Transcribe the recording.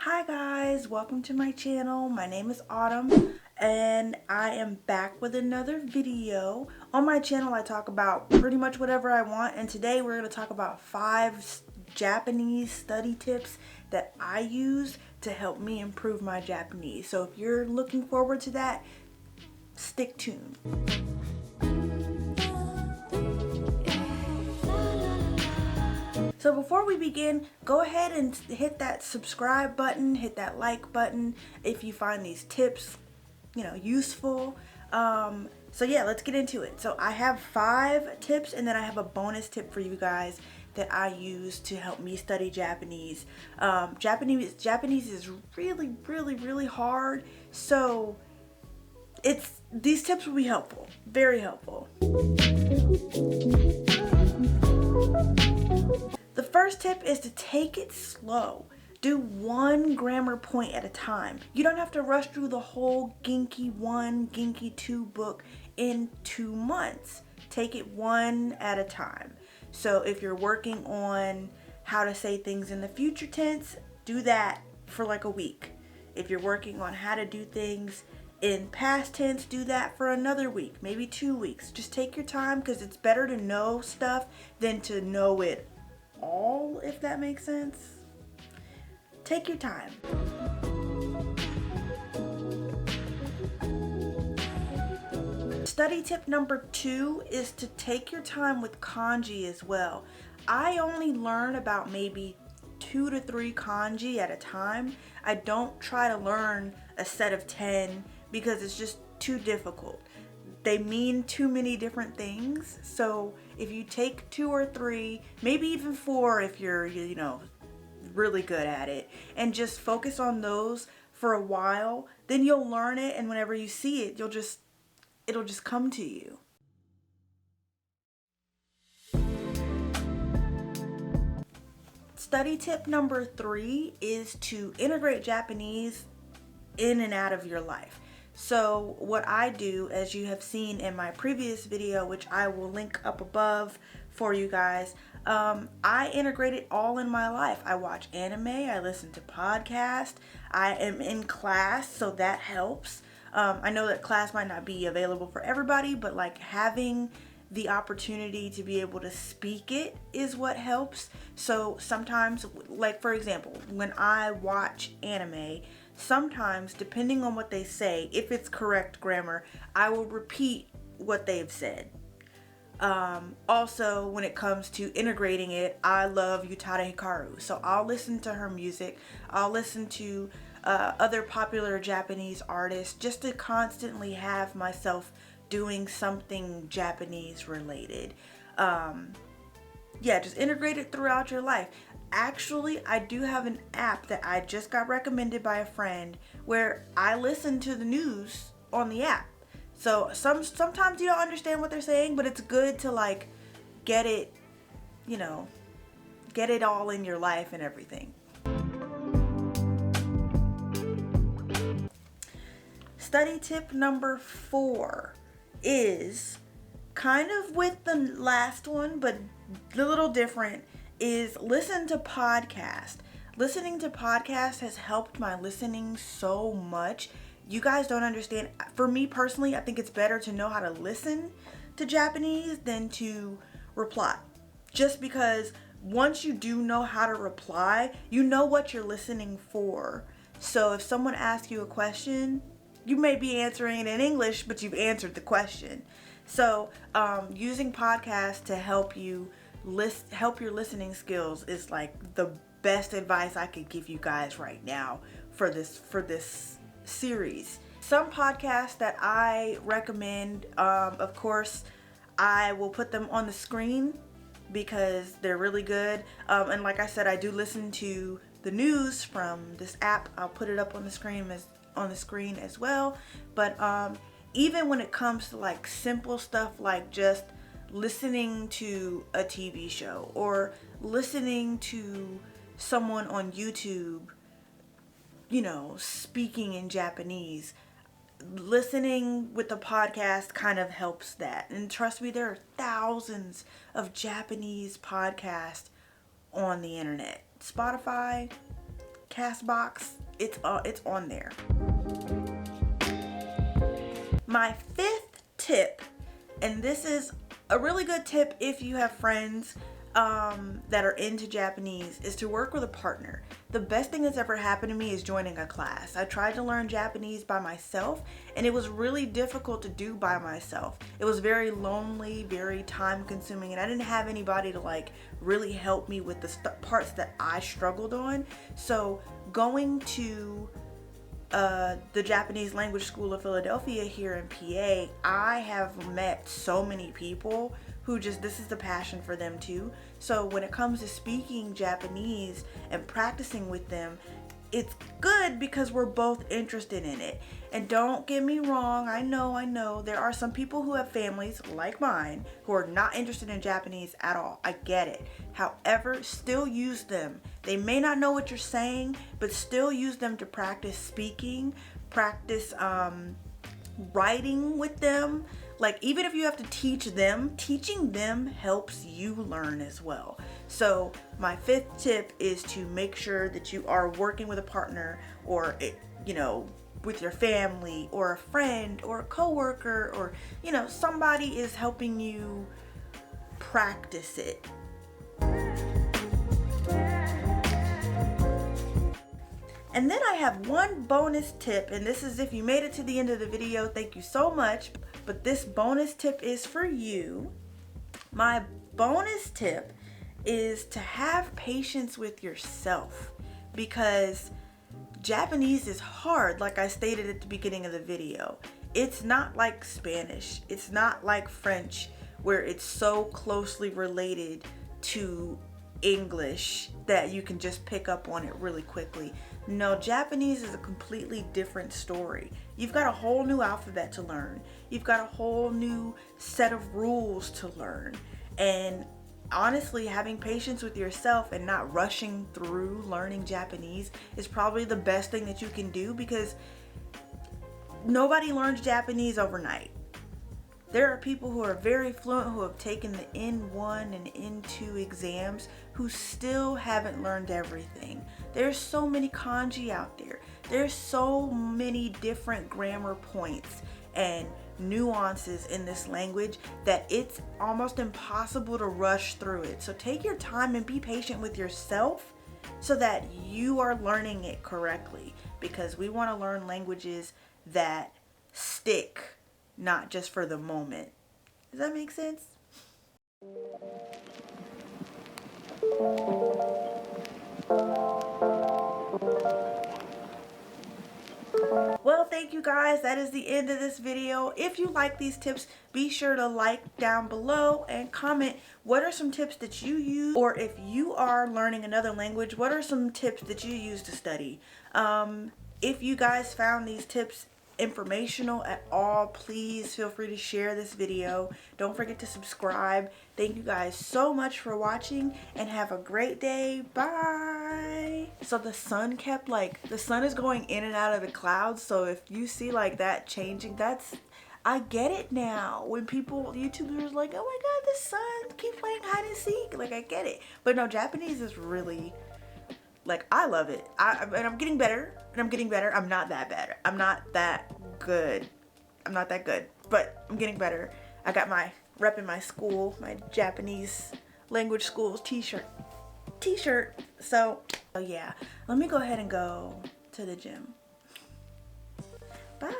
Hi guys, welcome to my channel. My name is Autumn and I am back with another video. On my channel I talk about pretty much whatever I want, and today we're going to talk about 5 Japanese study tips that I use to help me improve my Japanese. So if you're looking forward to that, stick tuned. So before we begin, go ahead and hit that subscribe button, hit that like button if you find these tips, useful. So yeah, let's get into it. So I have 5 tips and then I have a bonus tip for you guys that I use to help me study Japanese. Japanese is really hard. So these tips will be helpful, very helpful. The first tip is to take it slow. Do one grammar point at a time. You don't have to rush through the whole Genki 1, Genki 2 book in 2 months. Take it one at a time. So if you're working on how to say things in the future tense, do that for like a week. If you're working on how to do things in past tense, do that for another week, maybe 2 weeks. Just take your time, because it's better to know stuff than to know it all, if that makes sense. Take your time. Study tip number 2 is to take your time with kanji as well. I only learn about maybe 2 to 3 kanji at a time. I don't try to learn a set of 10 because it's just too difficult. They mean too many different things. So if you take 2 or 3, maybe even 4 if you're, really good at it, and just focus on those for a while, then you'll learn it, and whenever you see it, it'll just come to you. Study tip number 3 is to integrate Japanese in and out of your life. So what I do, as you have seen in my previous video, which I will link up above for you guys, I integrate it all in my life. I watch anime, I listen to podcasts, I am in class, so that helps. I know that class might not be available for everybody, but like having the opportunity to be able to speak it is what helps. So sometimes, like for example, when I watch anime, sometimes depending on what they say, if it's correct grammar, I will repeat what they've said. Also, when it comes to integrating it, I love Utada Hikaru, so I'll listen to her music, I'll listen to other popular Japanese artists, just to constantly have myself doing something Japanese related. Just integrate it throughout your life. Actually, I do have an app that I just got recommended by a friend where I listen to the news on the app. So sometimes you don't understand what they're saying, but it's good to like get it, get it all in your life and everything. Study tip number 4 is kind of with the last one, but a little different, is listen to podcasts. Listening to podcasts has helped my listening so much. You guys don't understand. For me personally, I think it's better to know how to listen to Japanese than to reply. Just because once you do know how to reply, you know what you're listening for. So if someone asks you a question, you may be answering it in English, but you've answered the question. So using podcasts to help your listening skills is like the best advice I could give you guys right now for this series. Some podcasts that I recommend, of course, I will put them on the screen because they're really good. And like I said, I do listen to the news from this app. I'll put it up on the screen as well. But even when it comes to like simple stuff like just listening to a TV show or listening to someone on YouTube, speaking in Japanese, listening with the podcast kind of helps that. And trust me, there are thousands of Japanese podcasts on the internet. Spotify, Castbox, it's on there. My 5th tip, and this is a really good tip if you have friends that are into Japanese, is to work with a partner. The best thing that's ever happened to me is joining a class. I tried to learn Japanese by myself, and it was really difficult to do by myself. It was very lonely, very time consuming, and I didn't have anybody to like really help me with the parts that I struggled on. So going to the Japanese Language School of Philadelphia here in PA, I have met so many people who just, this is the passion for them too. So when it comes to speaking Japanese and practicing with them, it's good because we're both interested in it. And don't get me wrong, I know there are some people who have families like mine who are not interested in Japanese at all. I get it. However, still use them. They may not know what you're saying, but still use them to practice speaking, practice writing with them. Like, even if you have to teach them, teaching them helps you learn as well. So my 5th tip is to make sure that you are working with a partner, or with your family or a friend or a coworker, or somebody is helping you practice it. And then I have one bonus tip, and this is if you made it to the end of the video, thank you so much. But this bonus tip is for you. My bonus tip is to have patience with yourself, because Japanese is hard, like I stated at the beginning of the video. It's not like Spanish. It's not like French, where it's so closely related to English that you can just pick up on it really quickly. No, Japanese is a completely different story. You've got a whole new alphabet to learn. You've got a whole new set of rules to learn. And honestly, having patience with yourself and not rushing through learning Japanese is probably the best thing that you can do, because nobody learns Japanese overnight. There are people who are very fluent, who have taken the N1 and N2 exams, who still haven't learned everything. There's so many kanji out there. There's so many different grammar points and nuances in this language that it's almost impossible to rush through it. So take your time and be patient with yourself so that you are learning it correctly, because we want to learn languages that stick, not just for the moment. Does that make sense? Well, thank you guys. That is the end of this video. If you like these tips, be sure to like down below and comment what are some tips that you use, or if you are learning another language, what are some tips that you use to study. If you guys found these tips informational at all, please feel free to share this video. Don't forget to subscribe. Thank you guys so much for watching, and have a great day. Bye. So the sun is going in and out of the clouds, so if you see like that changing, I get it now. When YouTubers like, oh my god, the sun keeps playing hide and seek, like I get it. But no, Japanese is really, like, I love it. And I'm getting better, and I'm getting better. I'm not that bad. I'm not that good. But I'm getting better. I got my rep in my school, my Japanese language school's t-shirt. So yeah, let me go ahead and go to the gym. Bye.